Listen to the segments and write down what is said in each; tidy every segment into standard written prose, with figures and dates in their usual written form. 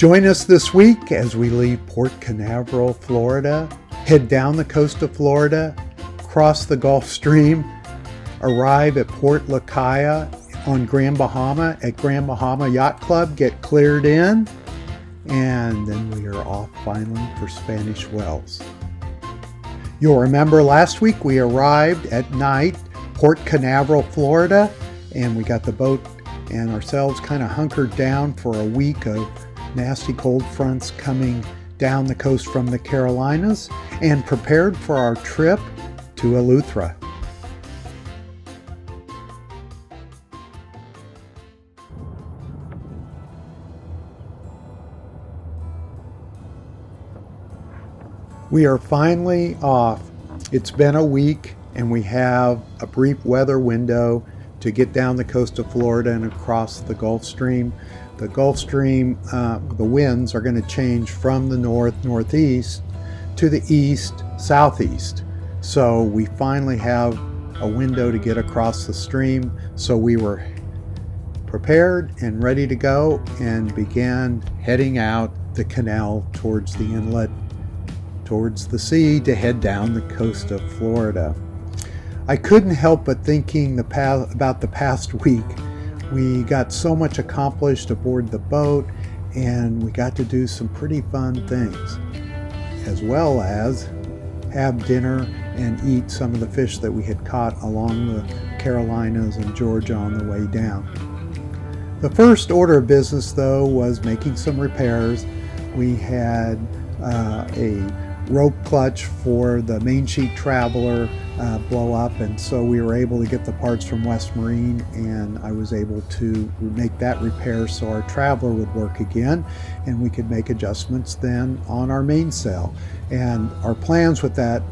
Join us this week as we leave Port Canaveral, Florida, head down the coast of Florida, cross the Gulf Stream, arrive at Port Eleuthera on Grand Bahama at Grand Bahama Yacht Club, get cleared in, and then we are off finally for Spanish Wells. You'll remember last week we arrived at night, Port Canaveral, Florida, and we got the boat and ourselves kind of hunkered down for a week of nasty cold fronts coming down the coast from the Carolinas, and prepared for our trip to Eleuthera. We are finally off. It's been a week and we have a brief weather window to get down the coast of Florida and across the Gulf Stream. The Gulf Stream, the winds are going to change from the northeast to the east-southeast. So we finally have a window to get across the stream. So we were prepared and ready to go and began heading out the canal towards the inlet, towards the sea, to head down the coast of Florida. I couldn't help but thinking about the past week. We got so much accomplished aboard the boat, and we got to do some pretty fun things, as well as have dinner and eat some of the fish that we had caught along the Carolinas and Georgia on the way down. The first order of business, though, was making some repairs. We had a rope clutch for the main sheet Traveler blow up, and so we were able to get the parts from West Marine, and I was able to make that repair so our Traveler would work again and we could make adjustments then on our mainsail. And our plans with that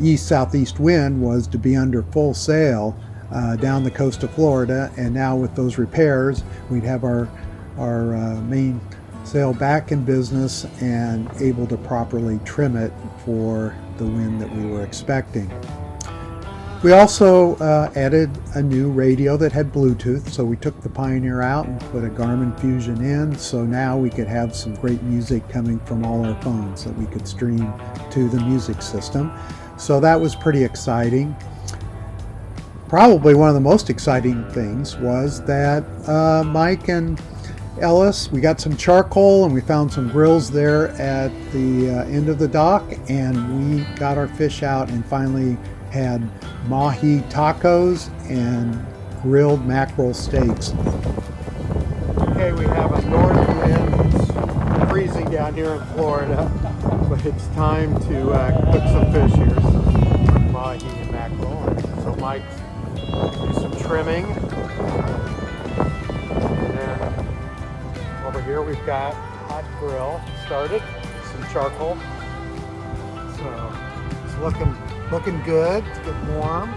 east-southeast wind was to be under full sail down the coast of Florida, and now with those repairs we'd have our main sail back in business and able to properly trim it for the wind that we were expecting. We also added a new radio that had Bluetooth, so we took the Pioneer out and put a Garmin Fusion in, so now we could have some great music coming from all our phones that we could stream to the music system. So that was pretty exciting. Probably one of the most exciting things was that Mike and Ellis, we got some charcoal and we found some grills there at the end of the dock, and we got our fish out and finally had mahi tacos and grilled mackerel steaks. Okay, we have a north wind. It's freezing down here in Florida, but it's time to cook some fish here, some mahi and mackerel. And so Mike's do some trimming. Over here we've got hot grill started, some charcoal. So it's looking good. It's getting warm.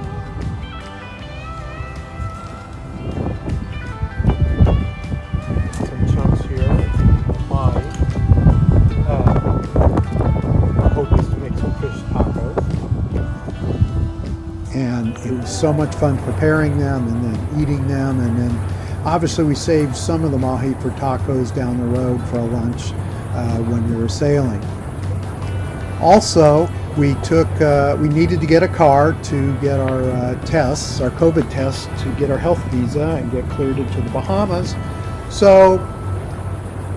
Some chunks here of mahi. Our hope is to make some fish tacos. And it was so much fun preparing them and then eating them, and then obviously we saved some of the mahi for tacos down the road for a lunch when we were sailing. Also, we needed to get a car to get our tests, our COVID tests, to get our health visa and get cleared into the Bahamas. So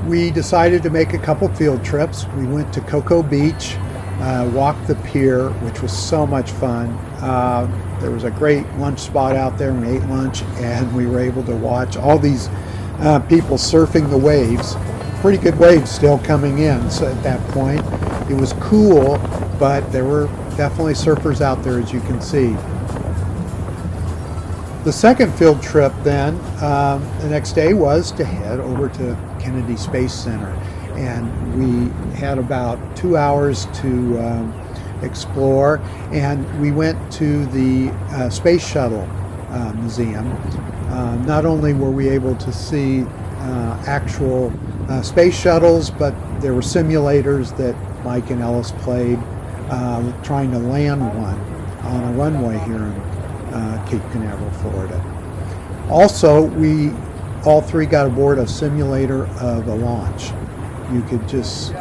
we decided to make a couple field trips. We went to Cocoa Beach, walked the pier, which was so much fun. There was a great lunch spot out there, and we ate lunch, and we were able to watch all these people surfing the waves. Pretty good waves still coming in, so at that point it was cool, but there were definitely surfers out there, as you can see. The second field trip then, the next day, was to head over to Kennedy Space Center, and we had about 2 hours to explore, and we went to the Space Shuttle Museum. Not only were we able to see actual space shuttles, but there were simulators that Mike and Ellis played trying to land one on a runway here in Cape Canaveral, Florida. Also, we all three got aboard a simulator of a launch. You could just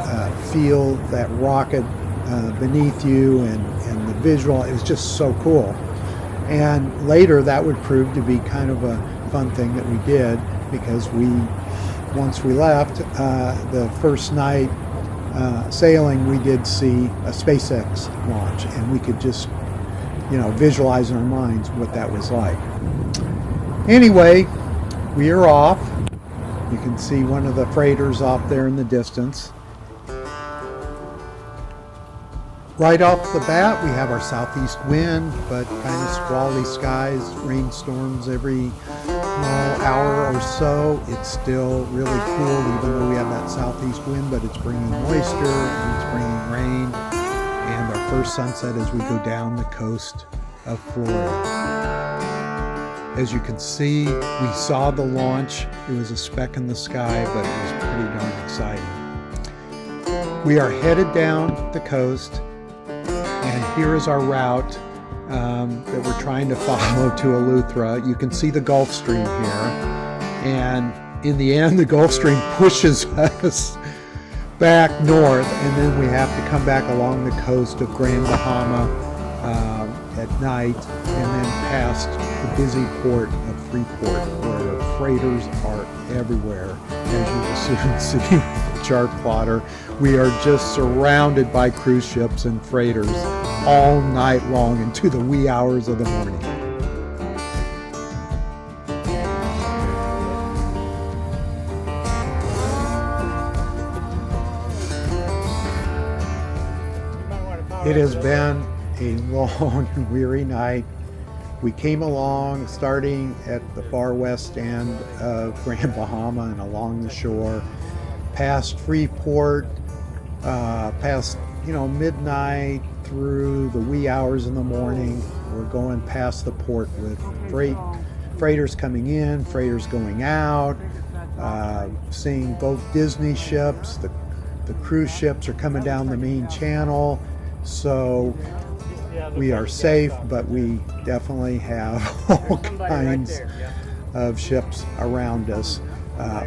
feel that rocket beneath you, and the visual. It was just so cool. And later that would prove to be kind of a fun thing that we did, because once we left, the first night sailing, we did see a SpaceX launch, and we could just, visualize in our minds what that was like. Anyway, we are off. You can see one of the freighters off there in the distance. Right off the bat, we have our southeast wind, but kind of squally skies, rainstorms every hour or so. It's still really cool, even though we have that southeast wind, but it's bringing moisture and it's bringing rain. And our first sunset as we go down the coast of Florida. As you can see, we saw the launch. It was a speck in the sky, but it was pretty darn exciting. We are headed down the coast, and here is our route that we're trying to follow to Eleuthera. You can see the Gulf Stream here, and in the end, the Gulf Stream pushes us back north, and then we have to come back along the coast of Grand Bahama at night, and then past the busy port of Freeport, where freighters are everywhere, as you will soon see with the chart plotter. We are just surrounded by cruise ships and freighters all night long into the wee hours of the morning. It has been a long and weary night. We came along starting at the far west end of Grand Bahama and along the shore, past Freeport, past midnight through the wee hours in the morning. We're going past the port with freighters coming in, freighters going out, seeing both Disney ships. The cruise ships are coming down the main channel, so we are safe, but we definitely have all kinds of ships around us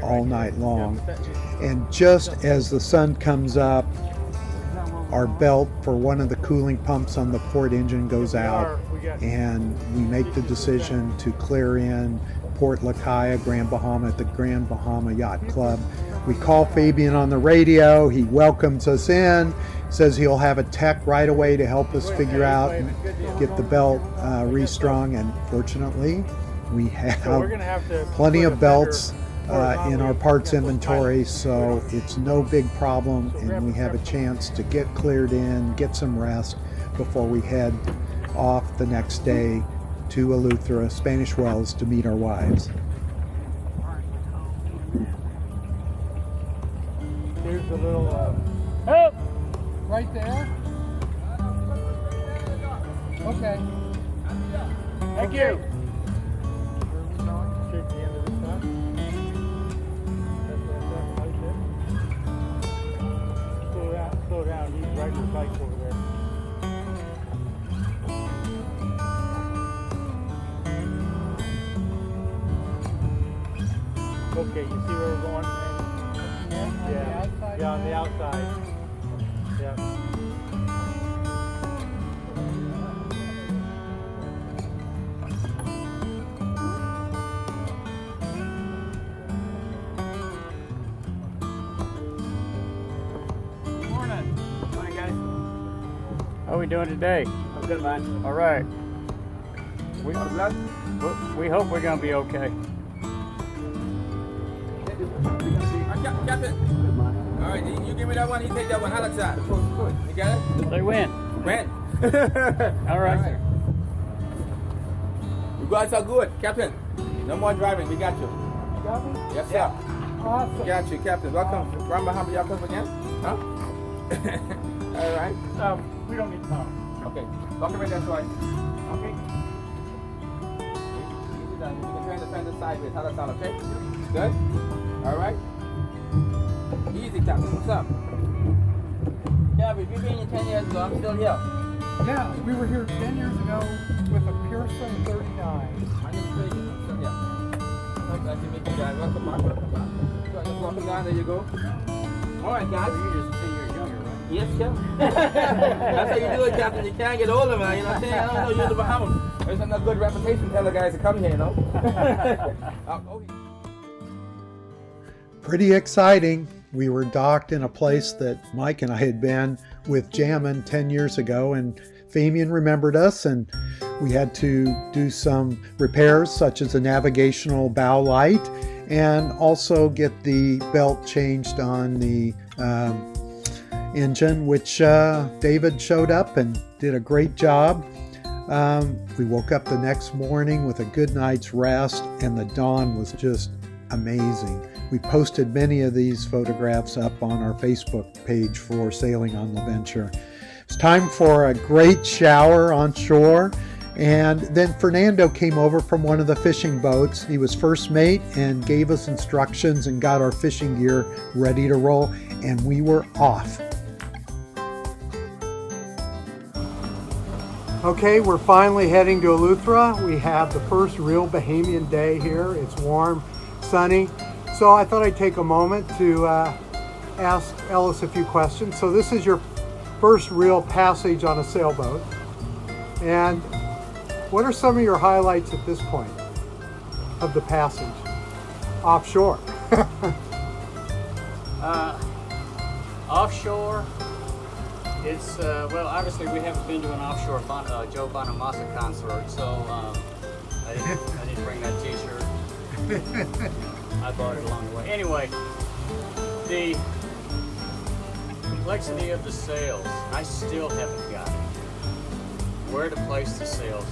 all night long. And just as the sun comes up, our belt for one of the cooling pumps on the port engine goes out, and we make the decision to clear in Port Grand Bahama at the Grand Bahama Yacht Club. We call Fabian on the radio. He welcomes us in, says he'll have a tech right away to help us figure out and get the belt restrung. And fortunately, we have plenty of belts in our parts inventory, so it's no big problem, and we have a chance to get cleared in, get some rest before we head off the next day to Eleuthera, Spanish Wells, to meet our wives. Here's the little help right there. Okay. Thank you. Take the end of this one. Slow down. He's riding the bike over there. Okay, you see where we're going? Yeah, on the outside. Yeah. Morning. Morning, guys. How are we doing today? I'm good, man. All right. We hope we're going to be okay. Captain. All right, you give me that one, he take that one. How that's that? You got it? They win. Win. All right. You guys are good, Captain. No more driving, we got you. You got me? Yes, sir. Yeah. Awesome. Got you, Captain. Welcome to Grand Bahama Yacht Club again. Huh? All right. We don't need to talk. Okay. Welcome right that way. Okay. Easy done. You can turn the fender sideways. How that sound, okay? Good? All right. Easy, Captain. What's up? Yeah, but you've been here 10 years ago. I'm still here. Yeah, we were here 10 years ago with a Pearson 39. My name is Fabian. I'm still here. Nice to meet you guys. Welcome back. Welcome back. So just welcome down. There you go. All right, guys. You're just 10 years younger, right? Yes, Captain. That's how you do it, Captain. You can't get older, man. You know what I'm saying? I don't know. You're in the Bahamas. There's not a good reputation telling the guys to come here, you know? Pretty exciting. We were docked in a place that Mike and I had been with Jammin' 10 years ago, and Fabian remembered us, and we had to do some repairs such as a navigational bow light and also get the belt changed on the engine, which David showed up and did a great job. We woke up the next morning with a good night's rest, and the dawn was just amazing. We posted many of these photographs up on our Facebook page for Sailing on LaVenture. It's time for a great shower on shore, and then Fernando came over from one of the fishing boats. He was first mate and gave us instructions and got our fishing gear ready to roll, and we were off. Okay, we're finally heading to Eleuthera. We have the first real Bahamian day here. It's warm, sunny. So I thought I'd take a moment to ask Ellis a few questions. So this is your first real passage on a sailboat. And what are some of your highlights at this point of the passage offshore? Offshore, it's, well, obviously we haven't been to an offshore Joe Bonamassa concert, so I didn't bring that t-shirt. I bought it along the way. Anyway, the complexity of the sails, I still haven't got it. Where to place the sails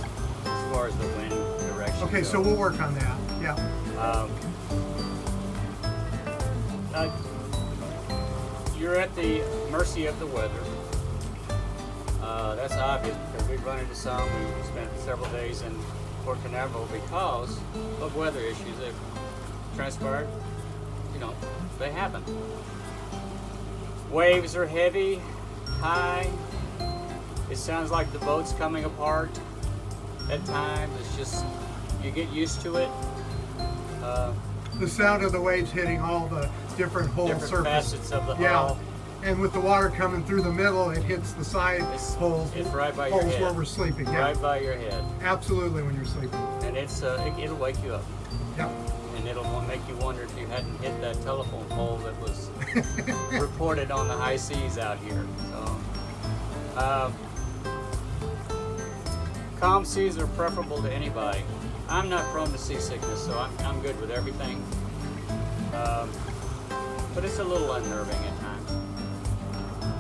as far as the wind direction Okay, goes. so we'll work on that. Yeah. You're at the mercy of the weather. That's obvious because we've run into some. We've spent several days in Port Canaveral because of weather issues that transpired. You know, they happen. Waves are heavy, high. It sounds like the boat's coming apart at times. It's just, you get used to it. The sound of the waves hitting all the different hull Different surfaces. facets of the Yeah. hull. And with the water coming through the middle, it hits the side holes. It's right by your holes head. where we're sleeping. Yeah. Right by your head. Absolutely, when you're sleeping. And it's it'll wake you up. Yep. And it'll make you wonder if you hadn't hit that telephone pole that was reported on the high seas out here. So, calm seas are preferable to anybody. I'm not prone to seasickness, so I'm good with everything. But it's a little unnerving at times,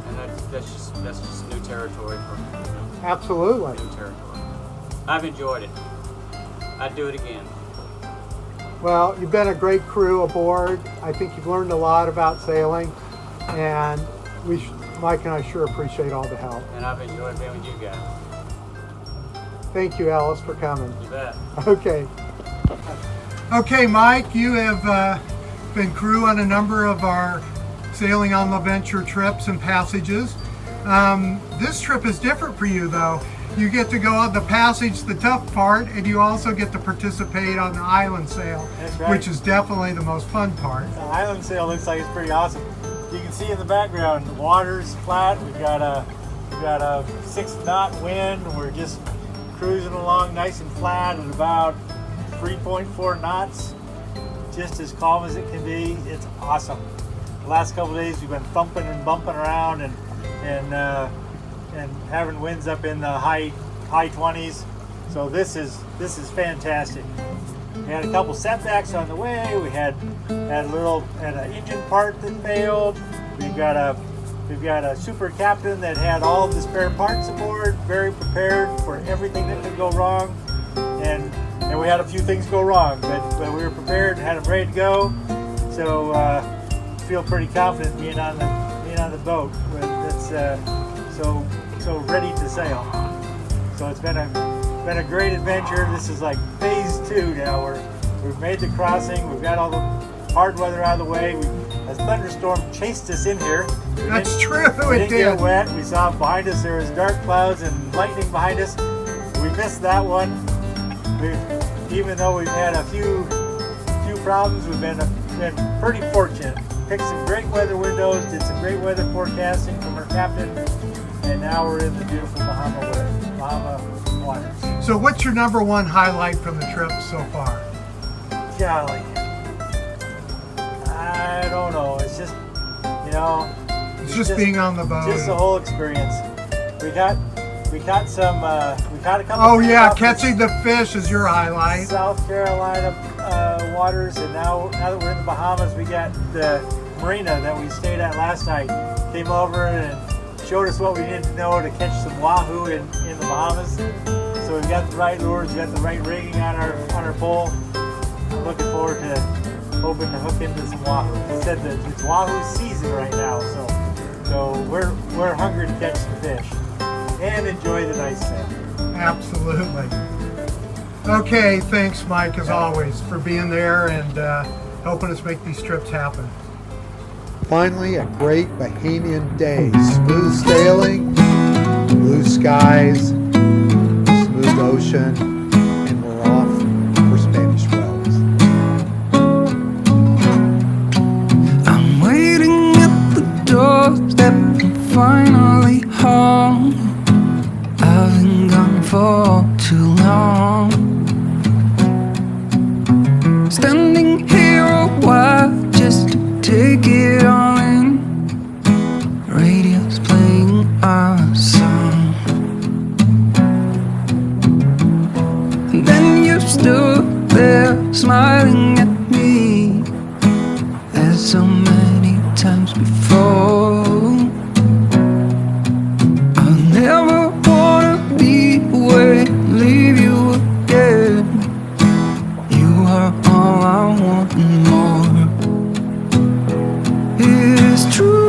and that's just new territory for me. Absolutely. New territory. I've enjoyed it. I'd do it again. Well, you've been a great crew aboard. I think you've learned a lot about sailing, and Mike and I sure appreciate all the help. And I've enjoyed being with you guys. Thank you, Alice, for coming. You bet. Okay. Okay, Mike, you have been crew on a number of our Sailing on LaVenture trips and passages. This trip is different for you, though. You get to go on the passage, the tough part, and you also get to participate on the island sail, That's right. which is definitely the most fun part. The island sail looks like it's pretty awesome. You can see in the background, the water's flat. We've got a 6-knot wind. We're just cruising along nice and flat at about 3.4 knots. Just as calm as it can be. It's awesome. The last couple of days we've been thumping and bumping around and having winds up in the high 20s. So this is fantastic. We had a couple setbacks on the way. We had an engine part that failed. We've got a super captain that had all the spare parts aboard, very prepared for everything that could go wrong. And we had a few things go wrong, but we were prepared and had them ready to go. So feel pretty confident being on the boat. That's so ready to sail. So it's been a great adventure. This is like phase 2 now. We've made the crossing. We've got all the hard weather out of the way. A thunderstorm chased us in here. That's true, We it didn't get did. wet. We saw behind us there was dark clouds and lightning behind us. We missed that one. Even though we've had a few problems, we've been pretty fortunate. picked some great weather windows, did some great weather forecasting from our captain, and now we're in the beautiful Bahama waters. So what's your number one highlight from the trip so far? Golly, I don't know. It's just, you know, It's just being on the boat. just the whole experience. We caught a couple. Oh fish yeah, off catching the fish is your highlight. South Carolina waters, and now that we're in the Bahamas, we got the marina that we stayed at last night. Came over and showed us what we needed to know to catch some wahoo in the Bahamas. So we've got the right lures, we've got the right rigging on our pole. I'm looking forward to hoping to hook into some wahoo. He said that it's wahoo season right now, so we're hungry to catch the fish and enjoy the nice day. Absolutely. Okay, thanks Mike as always for being there and helping us make these trips happen. Finally, a great Bahamian day. Smooth sailing, blue skies, smooth ocean, and we're off for Spanish Wells. I'm waiting at the doorstep, finally home. I've been gone for too long. Standing here a while just to take it all in. Radio's playing our song. And then you stood there smiling at me, as so many times before. I'll never wanna be away, leave you again. You are all I want and more. It's true.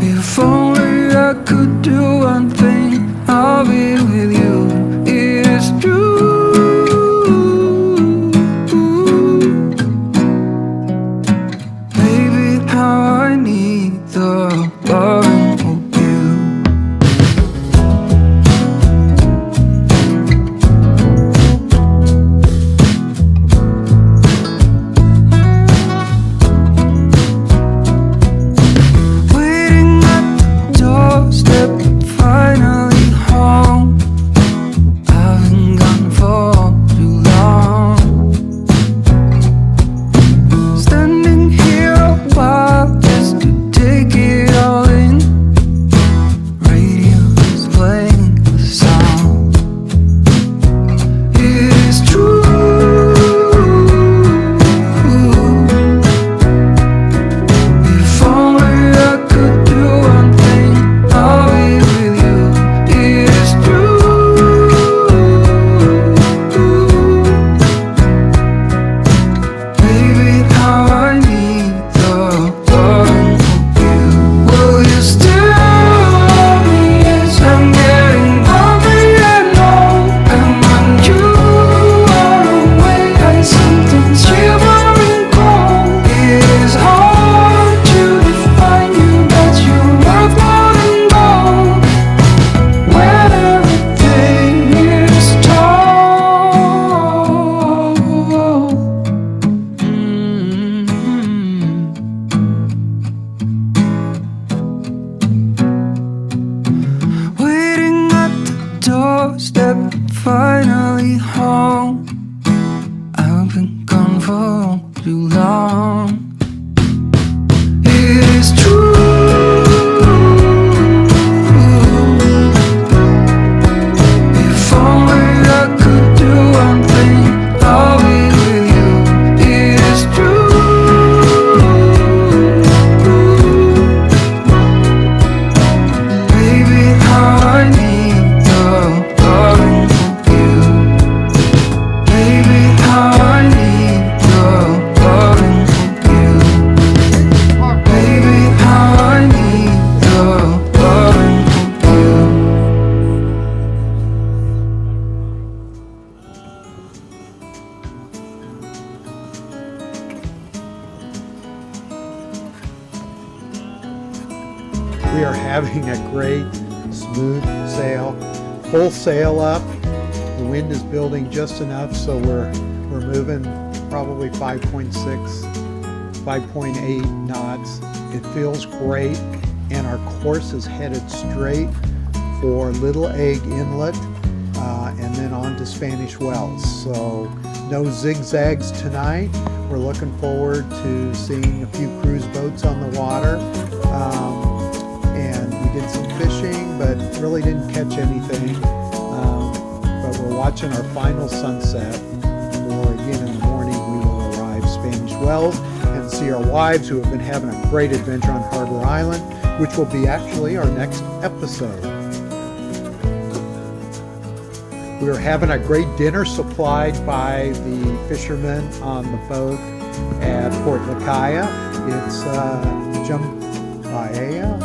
If only I could do one thing, I'll be with you. It's true. Baby, how I need the loving of you. Waiting at the doorstep, finally home. I've been gone for too long. Standing here a while just to take it all in. Radio is playing the song. It's true. If only I could do one thing, I'll be with you. It's true. Baby, how I need the loving of you. Will you still love me as I'm getting hungry and low? And when you are away, I sometimes shivering cold. It is hard to define you, but you're worth more than gold. When everything is told. Waiting at the doorstep, finally home. I've been gone for too long. It is true. If only I could do one thing, I'll be with you. It is true. Baby, how I need the loving of you. Baby, how I need the loving of you. Baby, how I need the loving of you. We are having a great smooth sail, full sail up. The wind is building just enough so we're We're moving probably 5.6, 5.8 knots. It feels great, and our course is headed straight for Little Egg Inlet and then on to Spanish Wells. So no zigzags tonight. We're looking forward to seeing a few cruise boats on the water. And we did some fishing, but really didn't catch anything. But we're watching our final sunset. Or again in the morning, we will arrive Spanish Wells and see our wives who have been having a great adventure on Harbor Island, which will be actually our next episode. We were having a great dinner supplied by the fishermen on the boat at Port Canaveral. It's jambalaya,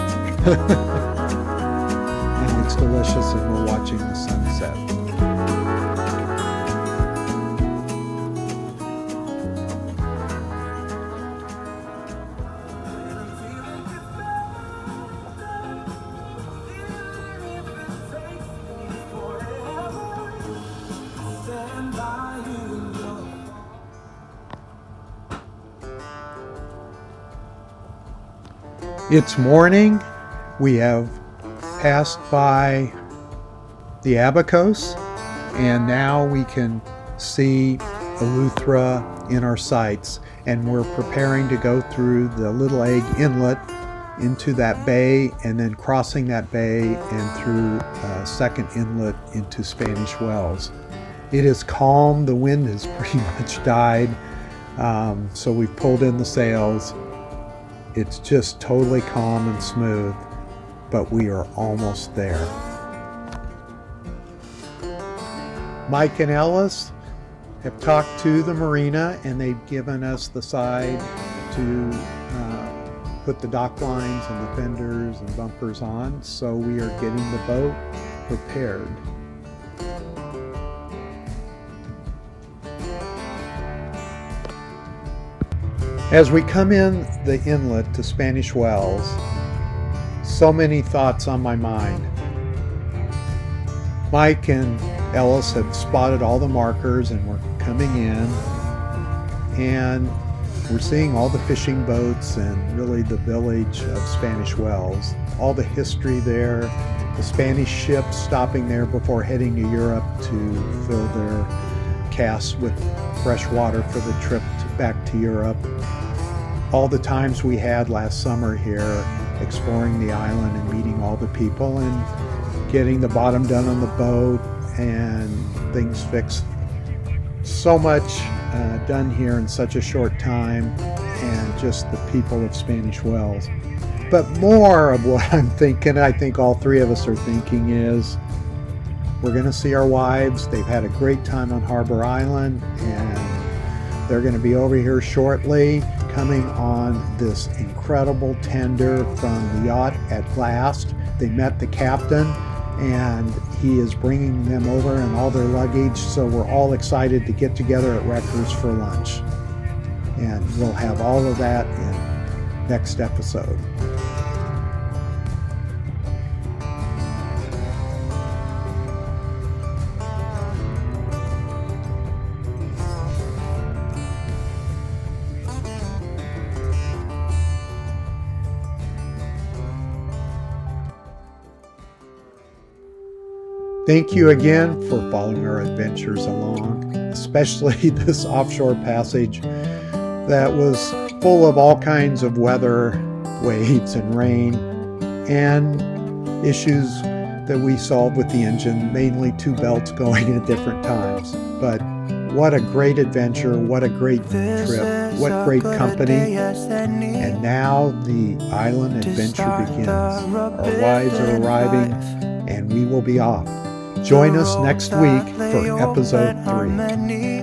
and it's delicious, and we're watching the sunset. It's morning. We have passed by the Abacos, and now we can see Eleuthera in our sights, and we're preparing to go through the Little Egg Inlet into that bay, and then crossing that bay and through a second inlet into Spanish Wells. It is calm. The wind has pretty much died, so we've pulled in the sails. It's just totally calm and smooth, but we are almost there. Mike and Ellis have talked to the marina, and they've given us the side to put the dock lines and the fenders and bumpers on, so we are getting the boat prepared. As we come in the inlet to Spanish Wells, so many thoughts on my mind. Mike and Ellis have spotted all the markers, and we're coming in, and we're seeing all the fishing boats and really the village of Spanish Wells. All the history there, the Spanish ships stopping there before heading to Europe to fill their casks with fresh water for the trip back to Europe. All the times we had last summer here exploring the island and meeting all the people and getting the bottom done on the boat and things fixed. So much done here in such a short time, and just the people of Spanish Wells. But more of what I'm thinking, I think all three of us are thinking, is we're going to see our wives. They've had a great time on Harbor Island, and they're going to be over here shortly, coming on this incredible tender from the yacht at last. They met the captain, and he is bringing them over and all their luggage, so we're all excited to get together at Wreckers for lunch. And we'll have all of that in next episode. Thank you again for following our adventures along, especially this offshore passage that was full of all kinds of weather, waves and rain, and issues that we solved with the engine, mainly two belts going at different times. But what a great adventure, what a great trip, what great company. And now the island adventure begins. Our wives are arriving, and we will be off. Join us next week for episode 3.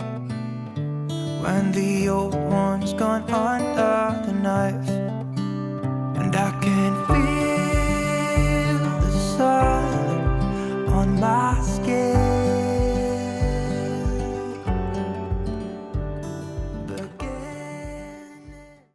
When the old one's gone under the knife.